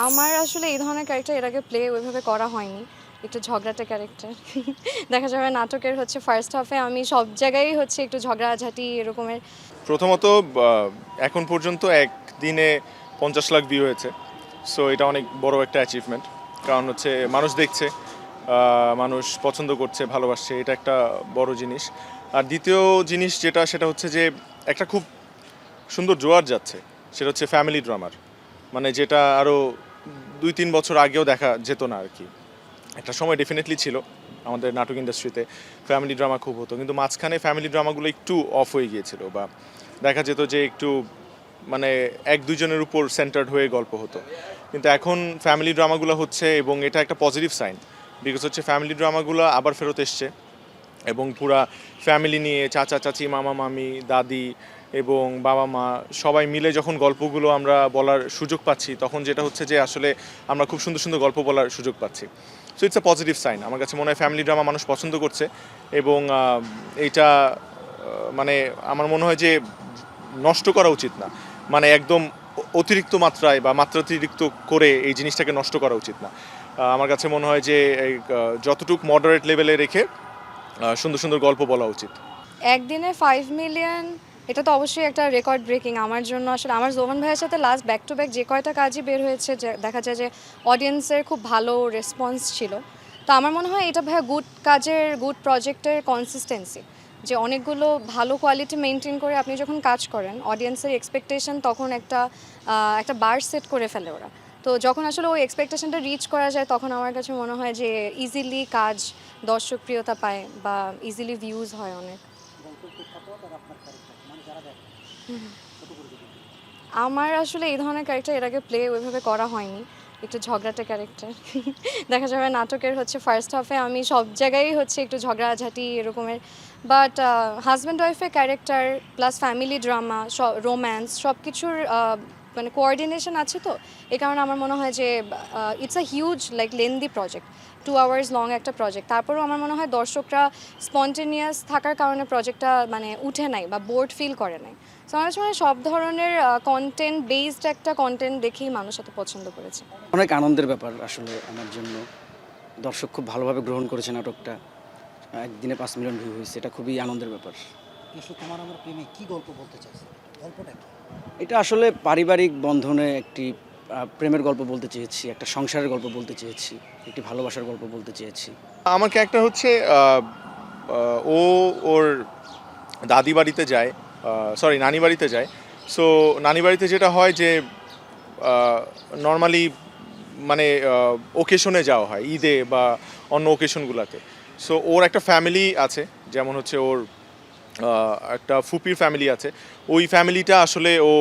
আমার আসলে এই ধরনের ক্যারেক্টার এর আগে প্লে ওইভাবে করা হয়নি। একটু ঝগড়াটে ক্যারেক্টার। দেখা যাবে নাটকের ফার্স্ট হাফে আমি সব জায়গায় একটু ঝগড়াঝাটি এরকমের। প্রথমত এখন পর্যন্ত একদিনে 50 লাখ ভিউ হয়েছে। সো এটা অনেক বড় একটা অ্যাচিভমেন্ট। কারণ হচ্ছে মানুষ দেখছে, মানুষ পছন্দ করছে, ভালোবাসছে, এটা একটা বড় জিনিস। আর দ্বিতীয় জিনিস সেটা হচ্ছে যে একটা খুব সুন্দর জোয়ার যাচ্ছে, সেটা হচ্ছে ফ্যামিলি ড্রামার। মানে যেটা আরও 2-3 বছর আগেও দেখা যেত না আর কি। একটা সময় ডেফিনেটলি ছিল আমাদের নাটক ইন্ডাস্ট্রিতে ফ্যামিলি ড্রামা খুব হতো, কিন্তু মাঝখানে ফ্যামিলি ড্রামাগুলো একটু অফ হয়ে গিয়েছিল, বা দেখা যেত যে একটু মানে 1-2 জনের উপর সেন্টার্ড হয়ে গল্প হতো। কিন্তু এখন ফ্যামিলি ড্রামাগুলো হচ্ছে, এবং এটা একটা পজিটিভ সাইন, বিকজ হচ্ছে ফ্যামিলি ড্রামাগুলো আবার ফেরত এসছে, এবং পুরা ফ্যামিলি নিয়ে চাচা চাচি, মামা মামি, দাদি এবং বাবা মা সবাই মিলে যখন গল্পগুলো আমরা বলার সুযোগ পাচ্ছি, তখন যেটা হচ্ছে যে আসলে আমরা খুব সুন্দর সুন্দর গল্প বলার সুযোগ পাচ্ছি। So it's a positive sign. আমার কাছে মনে হয় ফ্যামিলি ড্রামা মানুষ পছন্দ করছে, এবং এইটা মানে আমার মনে হয় যে নষ্ট করা উচিত না। মানে একদম অতিরিক্ত মাত্রায় বা মাত্রাতিরিক্ত করে এই জিনিসটাকে নষ্ট করা উচিত না। আমার কাছে মনে হয় যে যতটুকু মডারেট লেভেলে রেখে সুন্দর সুন্দর গল্প বলা উচিত। একদিনে 5 মিলিয়ন, এটা তো অবশ্যই একটা রেকর্ড ব্রেকিং আমার জন্য। আসলে আমার জোবান ভাইয়ের সাথে লাস্ট ব্যাক টু ব্যাক যে কয়টা কাজই বের হয়েছে, যে দেখা যায় যে অডিয়েন্সের খুব ভালো রেসপন্স ছিল। তো আমার মনে হয় এটা ভাইয়া গুড প্রজেক্টের কনসিস্টেন্সি, যে অনেকগুলো ভালো কোয়ালিটি মেনটেন করে আপনি যখন কাজ করেন, অডিয়েন্সের এক্সপেকটেশন তখন একটা বার সেট করে ফেলে ওরা। তো যখন আসলে ওই এক্সপেকটেশনটা রিচ করা যায়, তখন আমার কাছে মনে হয় যে ইজিলি কাজ দর্শকপ্রিয়তা পায় বা ইজিলি ভিউজ হয় অনেক। আমার আসলে এই ধরনের ক্যারেক্টার এর আগে প্লে ওইভাবে করা হয়নি। একটু ঝগড়াটে ক্যারেক্টার। দেখা যাবে নাটকের ফার্স্ট হাফে আমি সব জায়গায় একটু ঝগড়াঝাটি এরকমের। বাট হাজব্যান্ড ওয়াইফের character plus family drama, romance সব কিছুর মানে কোঅর্ডিনেশন আছে। তো এই কারণে আমার মনে হয় যে it's a huge lengthy project, 2 hours long একটা প্রজেক্ট। তারপরেও আমার মনে হয় দর্শকরা স্পন্টেনিয়াস থাকার কারণে প্রজেক্টটা মানে উঠে নাই বা বোর্ড ফিল করে নাই। সো আমার কাছে মনে হয় সব ধরনের কন্টেন্ট বেসড একটা কন্টেন্ট দেখেই মানুষ এত পছন্দ করেছে। অনেক আনন্দের ব্যাপার আসলে আমার জন্য। দর্শক খুব ভালোভাবে গ্রহণ করেছে নাটকটা। একদিনে 5 মিলিয়ন ভিউ হয়েছে, এটা খুবই আনন্দের ব্যাপার। আসলে তোমার আমার প্রেমে কি গল্প বলতে চাইছে, গল্পটা কি? এটা আসলে পারিবারিক বন্ধনে একটি প্রেমের গল্প বলতে চেয়েছি, একটা সংসারের গল্প বলতে চেয়েছি, একটি ভালোবাসার গল্প বলতে চেয়েছি। আমার ক্যারেক্টার হচ্ছে ও ওর দাদি বাড়িতে যায়, নানি বাড়িতে যায়। সো নানি বাড়িতে যেটা হয় যে নর্মালি মানে ওকেশনে যাওয়া হয়, ঈদে বা অন্য ওকেশনগুলোতে। সো ওর একটা ফ্যামিলি আছে, যেমন হচ্ছে ওর একটা ফুপির ফ্যামিলি আছে। ওই ফ্যামিলিটা আসলে ও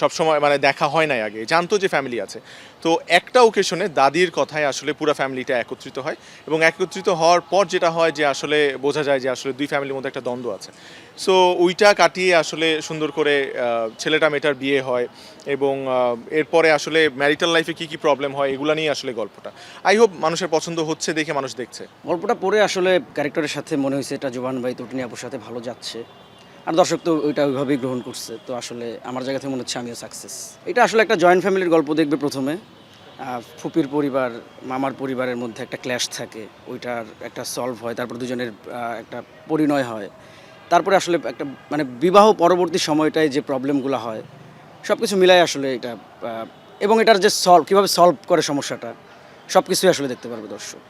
সবসময় মানে দেখা হয় নাই, আগে জানতো যে ফ্যামিলি আছে। তো একটা ওকেশনে দাদির কথায় আসলে পুরো ফ্যামিলিটা একত্রিত হয়, এবং একত্রিত হওয়ার পর যেটা হয় যে আসলে বোঝা যায় যে আসলে দুই ফ্যামিলির মধ্যে একটা দ্বন্দ্ব আছে। সো ওইটা কাটিয়ে আসলে সুন্দর করে ছেলেটা মেয়েটার বিয়ে হয়, এবং এরপরে আসলে ম্যারিটাল লাইফে কী কী প্রবলেম হয় এগুলো নিয়ে আসলে গল্পটা। আই হোপ মানুষের পছন্দ হচ্ছে দেখে মানুষ দেখছে। গল্পটা পড়ে আসলে ক্যারেক্টারের সাথে মনে হয়েছে এটা জোবান ভাই তটিনী আপুর সাথে ভালো যাচ্ছে, আর দর্শক তো ওইটা ওইভাবেই গ্রহণ করছে। তো আসলে আমার জায়গা থেকে মনে হচ্ছে আমিও সাকসেস। এটা আসলে একটা জয়েন্ট ফ্যামিলির গল্প দেখবে প্রথমে। ফুপির পরিবার মামার পরিবারের মধ্যে একটা ক্ল্যাশ থাকে, ওইটার একটা সলভ হয়, তারপর দুজনের একটা পরিণয় হয়। তারপরে আসলে একটা মানে বিবাহ পরবর্তী সময়টায় যে প্রবলেমগুলো হয় সব কিছু মিলাই আসলে এটা, এবং এটার যে কীভাবে সলভ করে সমস্যাটা, সব কিছুই আসলে দেখতে পারবে দর্শক।